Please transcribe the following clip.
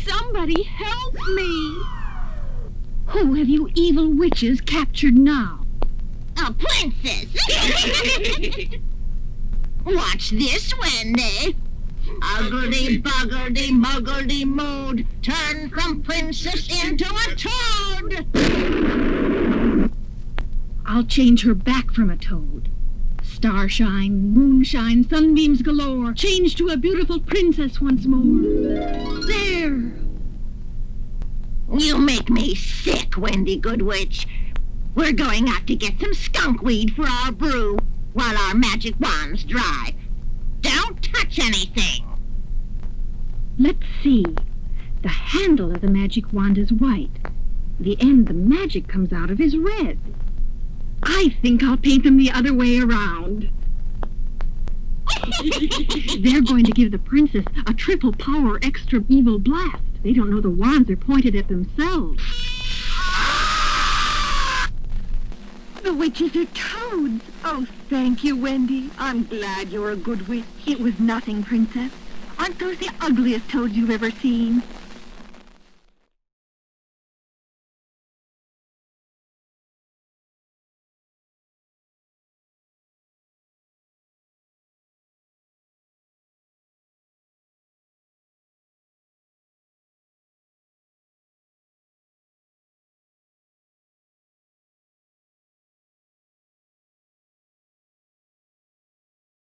Somebody help me! Who have you evil witches captured now? A princess! Watch this, Wendy. Uggledy-buggledy-muggledy-mood, turn from princess into a toad! I'll change her back from a toad. Starshine, moonshine, sunbeams galore. Change to a beautiful princess once more. There! You make me sick, Wendy Goodwitch. We're going out to get some skunkweed for our brew while our magic wand's dry. Don't touch anything. Let's see. The handle of the magic wand is white. The end the magic comes out of is red. I think I'll paint them the other way around. They're going to give the princess a triple power extra evil blast. They don't know the wands are pointed at themselves. The witches are toads. Oh, thank you, Wendy. I'm glad you're a good witch. It was nothing, Princess. Aren't those the ugliest toads you've ever seen?